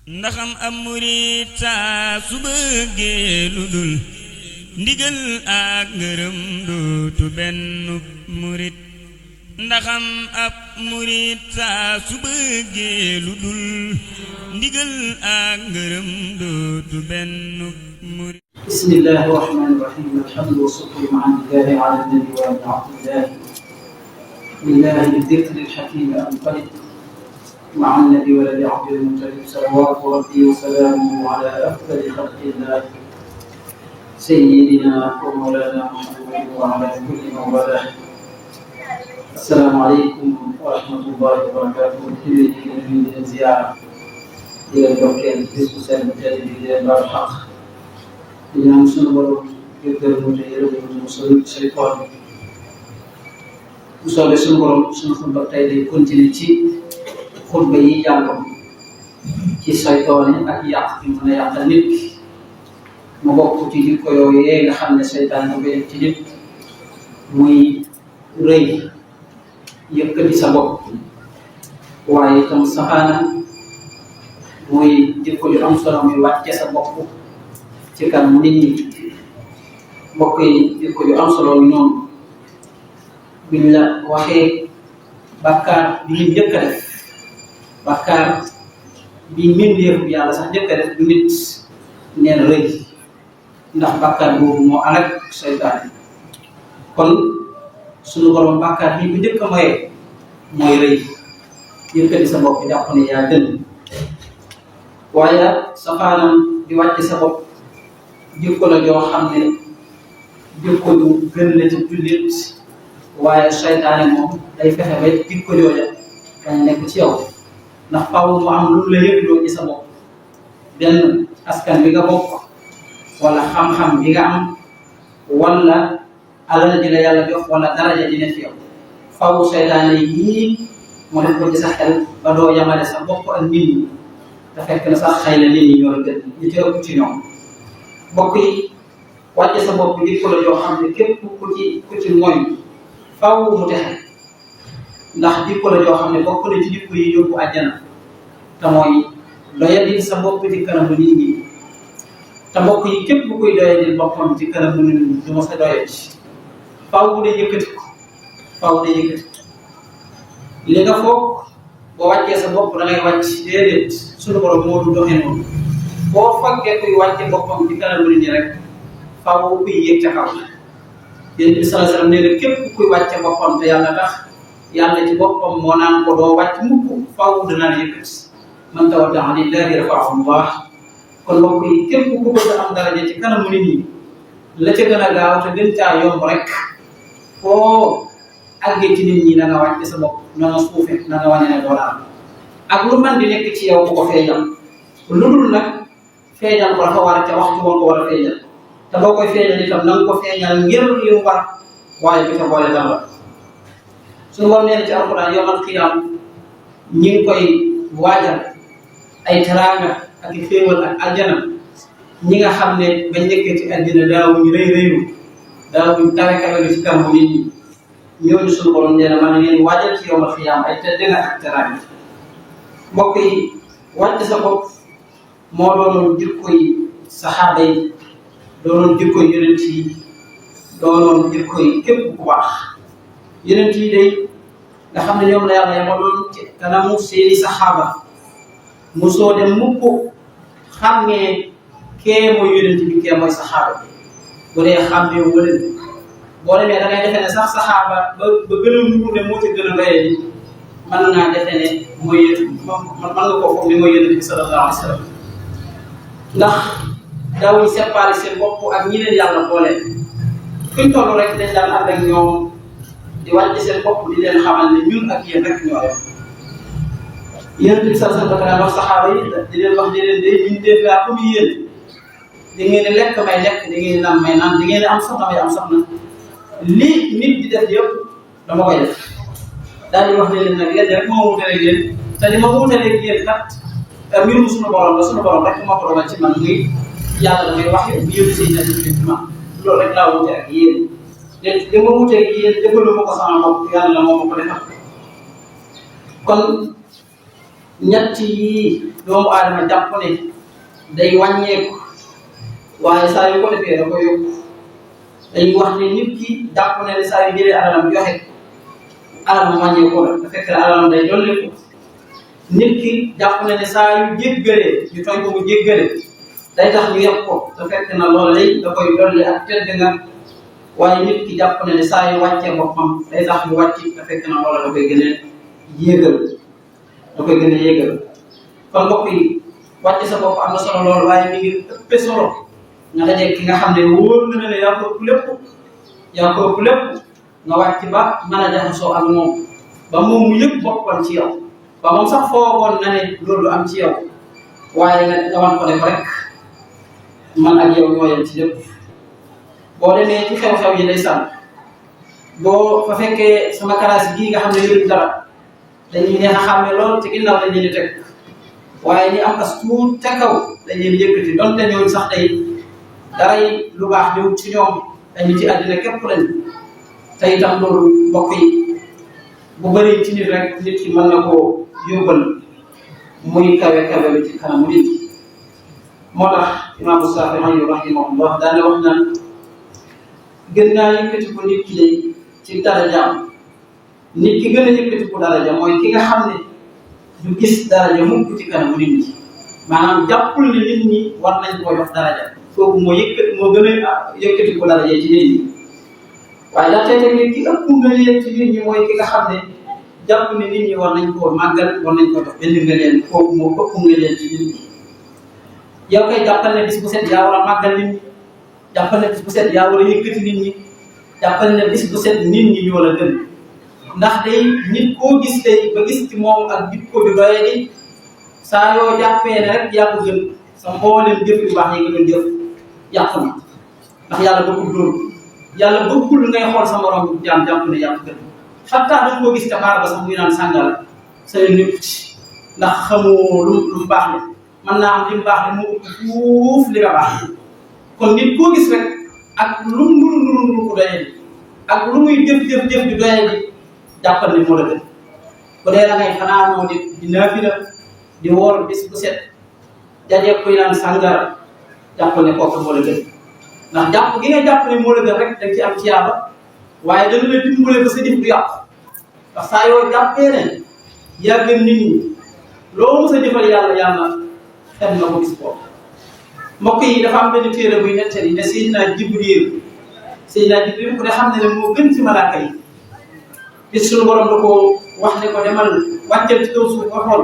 ndaxam am murit saa su bëggee lu dul ndigal ak ngërëm dootu benn murit ndaxam ab murit saa su bëggee lu dul ndigal ak ngërëm dootu benn murit. bismillahi rahmani rahim alhamdu wa shukru maa lillahi ala nabi wa ala abdillahi lillahi bidikri alhakim anqalib مع النبي ولد عبد المطلب صلوات ربي وسلامه على أفضل خلق الله سيدنا ومولانا محمد وعلى كل من والاه. السلام عليكم ورحمة الله وبركاته. من الزيارة إلى المكان في سوسن الجديد إلى الحق. إلى مسلم يقدر المتغير والمسلم الشيطان. وصلى سنقول سنقول بقتي كونتينيتي xutba yi jàlloon ci saytaane ak yàq bi mën a yàqal nit ki mu bokk ci jikko yooyu nga xam ne saytaan da koy def ci nit muy rëy yëkkati sa bopp waaye itam saxaana muy jikko ju am solo muy wàcce sa bopp ci kanamu nit ñi mbokk yi jikko ju am solo bi noonu biñ la waxee bàkkaar bi ñu njëkk a def bàkkaar bi mbindeefu yàlla sax njëkk a def du nit neen rëy ndax bàkkaar boobu moo alak seytaane kon suñu borom bàkkaar bi bu njëkk a mooy rëy yëkkati sa bopp jàpp ne yaa gën waaye safaanam di wàcc sa bopp jikko la joo xam ne jikko ju gën la ci jullit waaye seytaane moom day fexe ba jikko jooja dañ nekk ci yow ndax faaw mu am lu la yëgloo ci sa bopp benn askan bi nga bokk wala xam-xam bi nga am wala alal ji la yàlla jox wala daraja ji ne fi yow faaw seytaane yii moo def ko ci sa xel ba doo yamale sa bopp ak nit ñi te fekk na sax xëy na nit ñi ñoo la gën ñu ci ëpp ci ñoom bokk yi wàcce sa bopp jikko la joo xam ne képp ku ci mooy faaw mu texe ndax jikko la joo xam ne bokk na ci jikko yi yóbbu àjjana te mooy doyadil sa bopp ci kanamu nit ñi te mbokk yi képp ku koy doyadil boppam ci kanamu nit ñi du ma sa doyati faaw day yëkkati ko faaw day yëkkati ko li nga foog boo wàccee sa bopp da ngay wàcc déedéet suñu borom moo du doxee noonu boo faggee kuy wàcce boppam ci kanamu nit ñi rek faaw kuy yëg ca kaw Yonent bi sallallahu alayhi wasallam nee na képp kuy wàcce boppam te yàlla tax yàlla ci boppam moo naan ko doo wàcc mukk faaw dana la yëkkati man tawadda'a lillahi rafa'ahu Allah kon mbokk yi képp ku bëgg a am daraja ci kanamu nit ñi la ca gën a gaaw te gën caa yomb rek foo àggee ci nit ñi na nga wàcc sa bopp na nga suufe na nga wane ne doo daal ak lu man di nekk ci yow bu ko feeñal lu dul nag feeñal ko dafa war a ca waxtu woon ko war a feeñal te boo koy feeñal itam na nga ko feeñal ngir li mu war waaye bi ca boole dara suñu borom nee na ci alxuraan yawmal qiyaam ñi ngi koy waajal ay teraanga ak i xéewal ak aljana ñi nga xam ne bañ nekkee ci àddina daawuñu rëy rëylu daawuñu kawe kawe ci kanamu nit ñi ñooñu suñu borom nee na man ngeen waajal ci yawmal qiyaam ay tedda ak teraanga mbokk yi wàcc sa bopp moo doonoon jikko yi saxaaba yi doonoon jikko yi yonent yi doonoon jikko yi képp ku baax yonent yi day nga xam ne ñoom la yàlla yamaloon ci kanamu seeni saxaaba mosoo dem mukk xàmmee kee mooy yonent bi kee mooy saxaaba bi bu dee xàmmee wala boo demee da ngay defee ne sax saxaaba ba gën a nuru ne moo ci gën a doyee ni mën naa defee ne mooy mën nga koo foog ne mooy yonent bi sallallahu alayhi wa sallam ndax daawuñ séparé seen bopp ak ñi leen yàlla boole fuñ toll rek dañ daan ànd ak ñoom di wàcc seen bopp di leen xamal ne ñun ak yéen rek ñoo yor yéen bi sallallahu alayhi wa sallam wax saxaaba yi di leen wax di leen day ñu def laa comme yéen di ngeen di lekk may lekk di ngeen di naan may naan di ngeen di am soxna may am soxna lii nit di def yëpp dama koy def daal di wax ne leen nag yéen rek moo wutaleeg yéen te li ma wutaleeg yéen kat mbirum suñu borom la suñu borom rek moo ko dogal ci man muy yàlla damay wax yow bu yëngu si ñaari ci man loolu rek laa wute ak yéen li ma wutee ak yéen defaluma ko sama bopp yàlla moo ma ko defal kon ñett yi doomu aadama jàpp ne day wàññeeku waaye saa yu ko defee da ko yokku dañuy wax ne nit ki jàpp ne ne saa yu jëlee alalam joxe alalam wàññeeku la da fekk ne alalam day dolliku nit ki jàpp ne ne saa yu jéggalee ñu tooñ ko mu jéggale day tax ñu yokk ko da fekk na loolu lay da koy dolli ak tedd nga waaye nit ki jàpp ne ne saa yu wàccee boppam day tax mu wàcc da fekk na loolu da koy gën a yéegal kon mbokk yi wàcc sa bopp am na solo lool waaye mi ngi ëppee solo nga dajeeg ki nga xam ne wóor na ne yaa ko ëpp lépp nga wàcc ba mën a jaxasoo ak moom ba moom mu yëg boppam ci yow ba moom sax foogoon na ne loolu am ci yow waaye nga wan ko ne ko rek man ak yow ñoo yem ci lépp boo demee ci xew-xew yi day sànn boo fa fekkee sama kalaas gii nga xam ne yëruñ dara dañuy neex a xàmme lool ci ginnaaw dañ leen di teg waaye ñi am as tuut ca kaw dañ leen di yëkkati donte ñooñu sax tey dara yi lu baax ñëw ci ñoom dañu ci àddina képp lañ te itam loolu mbokk yi bu bëree ci nit rek nit ki mën na koo yóbbal muy kawe bi ci kanamu nit moo tax imaamu Saafi'i rahimahullah daane wax naan gën naa yëkkati ko nit ki day ci darajaam nit ki gën a yëkkati ko daraja mooy ki nga xam ne du gis daraja mukk ci kanamu nit ñi maanaam jàppul ne nit ñi war nañ koo jox daraja kooku moo gën a yëkkati ko daraja ci nit ñi waaye daa tey nit ki ëpp ngëneel ci nit ñi mooy ki nga xam ne jàpp ne nit ñi war nañ koo màggal war nañ koo jox benn ngëneel kooku moo ëpp ngëneel ci nit ñi yow kay jàppal ne bis bu set yaa war a màggal nit ñi jàppal ne bis bu set yaa war a yëkkati nit ñi jàppal ne bis bu set nit ñi ñoo la gën ndax day nit koo gis tey ba gis ci moom ak jikko bi doye di saa yoo jàppee ne rek yaa ko gën sa mbooleem jëf yu baax yi nga doon jëf yàqu na ndax yàlla bëggul loolu yàlla bëggul ngay xool sa morom jaam jàpp ne yaa ko gën xattaa da nga koo gis ca baar ba sax muy naan sàngal sa yoon nekku ci ndax xamoo lu mu baax ne mën naa am li mu baax ne moo ëpp fuuf li nga baax kon nit koo gis rek ak lu mu nuru ko doye di ak lu muy jëf di doye di jàppal ne moo la gën bu dee da ngay fanaanoo di naafila di woor bis bu set jajee kuy naan sàngara jàppal ne kooku moo la gën ndax jàpp gi nga jàpp ne moo la gën rek da ci am ciyaaba waaye dana la dimbale ba sa jëf du yàqu ndax saa yoo jàppee ne yaa gën nit ñi loo mos a jëfal yàlla xet na ko bis boobu mbokk yi dafa am benn téere buy nettali ne Seydina Jibril ku ne xam ne moo gën ci malaaka yi bis suñu borom da ko wax ne ko demal wàccal ci kaw suuf nga xool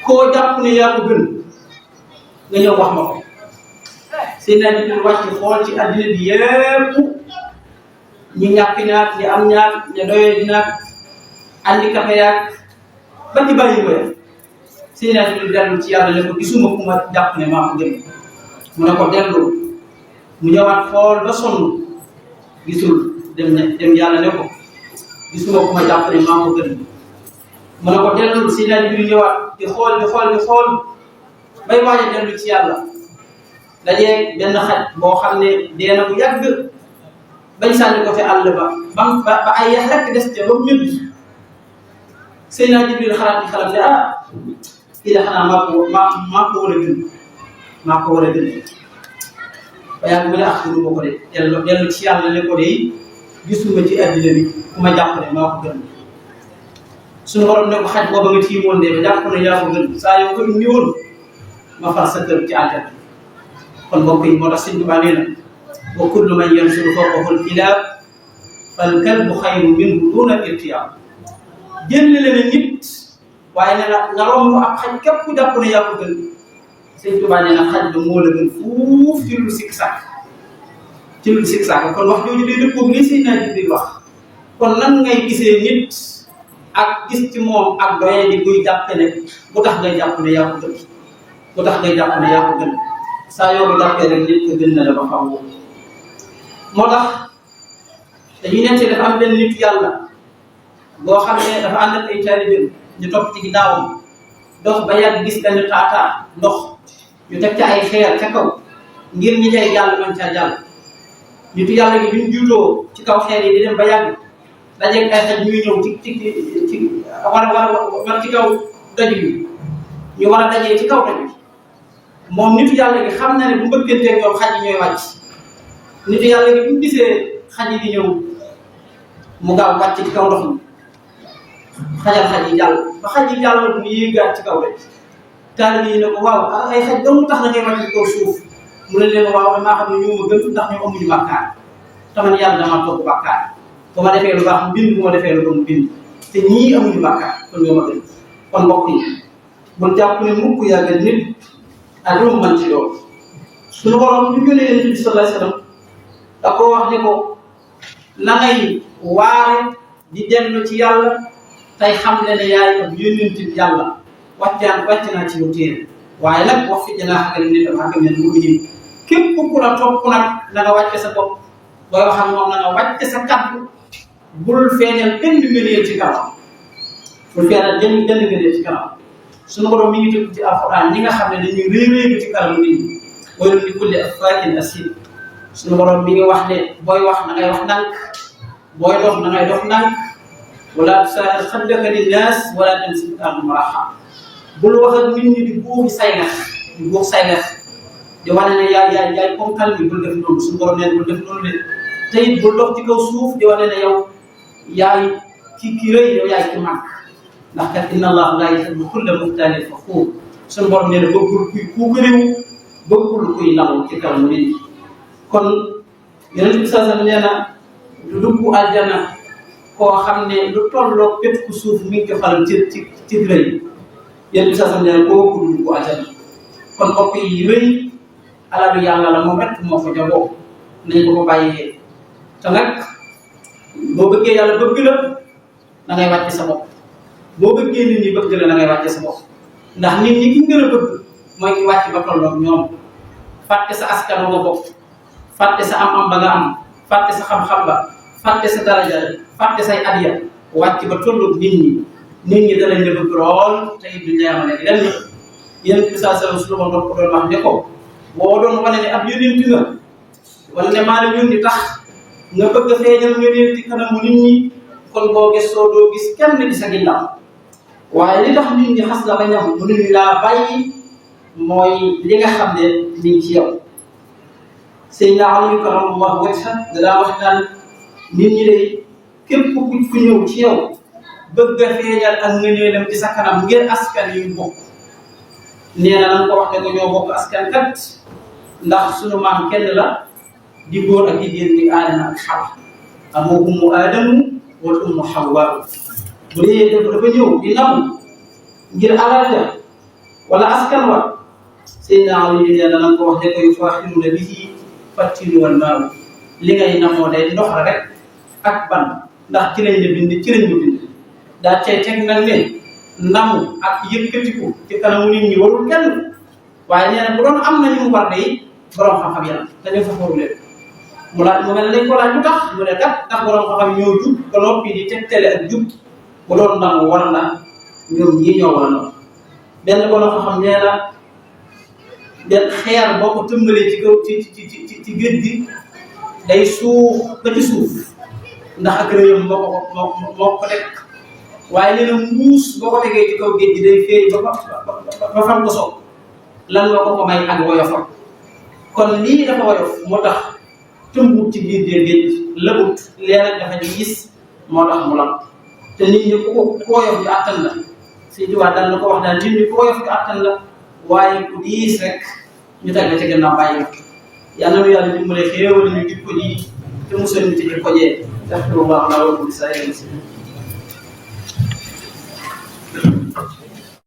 koo jàpp ne yaa ko gën nga ñëw wax ma ko Seydina Jibril wàcc xool ci addina bi yépp ñi ñàkk ñaak ñi am ñaak ñi doyee di naak handicapé yaak ba ci bàyyi ma Seydina Jibril dellu ci yàlla ne ko gisuma ku ma jàpp ne maa ko gën mu ne ko dellu mu ñëwaat xool ba sonn gisul dem yàlla ne ko gisuma ku ma jàpp ne maa ko gën mu ne ko dellu Seydina Jibril ñëwaat di xool bay waaj a dellu ci yàlla dajee benn xaj boo xam ne dee na bu yàgg bañ sànni ko fi àll ba ay yax rek des ca ba mu ñëpp Seydina Jibril xalaat ne kii de xanaa maa ko war a gën ba yàgg mu ne mënu ma ko de dellu ci yàlla ne ko de gisuma ci addina bi ku ma jàpp ne maa ko gën suñu borom ne ko xaj booba nga tiimoon de ba jàpp ne yaa ko gën saa yoo ko indi woon ma far sa kër ci àjjana kon mbokk yi moo tax Sëñ Tuubaa nee na wa kullu man yansuru fawqahu al-kilaab fal kalbu xayru minhu duuna irtiyaab jëlle leen nit waaye nee na nga romb ak xaj képp ku jàpp ne yaa ko gën Sëñ Tuubaa nee na xaj ba moo la gën fuuf ci lu sikk sàkk kon wax jooju day dëppoo li Seydina Jibril wax kon nan ngay gisee nit ak gis ci moom ak doye di kuy jàppe ne bu tax ngay jàpp ne yaa ko gën saa yoo ko jàppee rek nit ko gën na la ba xaw moo tax dañuy nekk dafa am benn nit yàlla boo xam ne dafa ànd ak ay taalibeem ñu topp ci ginnaawam dox ba yàgg gis benn taataa ndox ñu teg ca ay xeer ca kaw ngir ñi cay jàll mën caa jàll nitu yàlla gi bi ñu juutoo ci kaw xeer yi di dem ba yàgg dajeeg ay xaj ñuy ñëw ci war ci kaw doj bi ñu war a dajee ci kaw tamit moom nitu yàlla gi xam na ne bu mbëkkanteeg ñoom xaj yi ñooy wàcc nitu yàlla gi bu gisee xaj yi di ñëw mu gaaw wàcc ci kaw ndox mi xajal xaj yi jàll ba xaj yi jàll mu yéegaat ci kaw rek taalibe yi ne ko waaw ay xaj dong tax na ngay wàcc ci kaw suuf mu ne leen waaw maa xam ne ñu ma gën ndax ñoom amuñu bàkkaar taman yàlla dama toog bàkkaar bu ma defee lu baax mu bind bu ma defee lu bon mu bind te ñii amuñu bàkkaar kon ñoo ma gën kon mbokk yi bul jàpp ne mukk yaa gën nit ak lu mu mën ci loolu suñu borom ñu gënee Yonent bi sallallahu alayhi wasallam da ko wax ne ko na ngay waare di dellu ci yàlla tey xam ne yaay ab yónnent yàlla wàcc naa ci yow téere waaye nag wax fi janaa xagal nit am xagal nen mu'minin képp ku la topp nag na nga wàcce sa bopp booy wax ak moom na nga wàcce sa kaddu bul feeñal benn ngëneel ci kanam bul feeñal benn ngëneel ci kanam suñu borom mi ngi tëgg ci alxuraan ñi nga xam ne dañuy réeréer ci kanam nit ñi waylun li kulli affaakin asiim suñu borom mi ngi wax ne booy wax na ngay wax ndànk booy dox na ngay dox ndànk wala tusaa'ir xaddaka linnaas wala tamshi fil ardi maraha bul wax ak nit ñi di buuxi say ngax di buux say ngax di wane ne yaay ponkal bi bul def noonu suñu borom neen bul def noonu de te it bul dox ci kaw suuf di wane ne yow yaay ki rëy yow yaay ki màgg ndax kat inna allaha laa yuhibbu kulla muxtaalin faxuur suñu borom nee na bëggul kuy puukareewu bëggul kuy naw ci kaw nit ñi kon Yonent bi sallallahu alayhi wasallam nee na du dugg àjjana koo xam ne lu tolloo pét ku suuf mi ngi ko faral ci rëy Yonent bi sallallahu alayhi wasallam nee na kooku du dugg àjjana kon mbokk yi rëy alalu yàlla la moom rek moo ko jagoo nañ ko ko bàyyee te nag boo bëggee yàlla bëgg la da ngay wàcce sa bopp boo bëggee nit ñi bëgg la da ngay wàcce sa bopp ndax nit ñi ki gën a bëgg mooy ki wàcc ba tolloog ñoom fàtte sa askan nga bokk fàtte sa am-am ba nga am fàtte sa xam-xam ba fàtte sa daraja fàtte say adiya wàcc ba tolloog nit ñi danañ la bëgg lool te it duñ la yamale gi lenn Yonent bi sallallahu alayhi wasallam su ma ko doon wax ne ko boo doon wane ne ab yónent nga wala ne maa la yónni tax nga bëgg a feeñal nga réer ci kanamu nit ñi kon boo gëstoo doo gis kenn di sa ginnaaw waaye li tax nit ñi xas la ba ñam mënuñu laa bàyyi mooy li nga xam ne liñ ci yow Seydina Ali karamallahu wajhahu danaa wax naan nit ñi de képp ku ñëw ci yow bëgg a feeñal ak ngëneelam ci sa kanam ngir askan yu bokk nee na nan ko wax ne ko ñoo bokk askan kat ndax sunu maam kenn la di góor ak jigéen di Aadama ak Xawa amoo ummu Aadamu wala ummu Xawwa bu dee dafa ñëw di nam ngir alal ja wala askan wa Seydina Ali nee na nan ko wax ne ko yufaaxiruna bihi fattinu wal maaru li ngay namoo day ndox la rek ak ban ndax ci lañ la bind ci lañ la bind daa cay teg nag ne ndamu ak yëkkatiku ci kanamu nit ñi warul kenn waaye nee na bu doon am na ñu mu war de borom xam-xam yàlla dañoo fa faru leen mu laaj mu mel ne dañ ko laaj lu tax mu ne kat ndax borom xam-xam ñoo jub ba noppi di tegtale ak jub bu doon ndamu war na ñoom ñii ñoo war a noonu benn borom xam-xam nee na benn xeer boo ko tëmbalee ci kaw ci géej gi day suux ba ci suuf ndax ak réyam moo ko teg waaye nee na mbuus boo ko tegee ci kaw géej gi day feeñ ba fan ko soog lan moo ko may ak woyofam kon lii dafa woyof moo tax tëmbut ci biir géej lëbut leer ak dafa gis moo tax mu lam te nit ñi ku woyof di àttan la si jiwaat daal na ko wax daal nit ñi ku woyof di àttan la waaye ku diis rek ñu teg la ca gannaaw bàyyi la yal na nu yàlla dimbale xéewal ñu jikko ji te musal ñu ci jikko jee.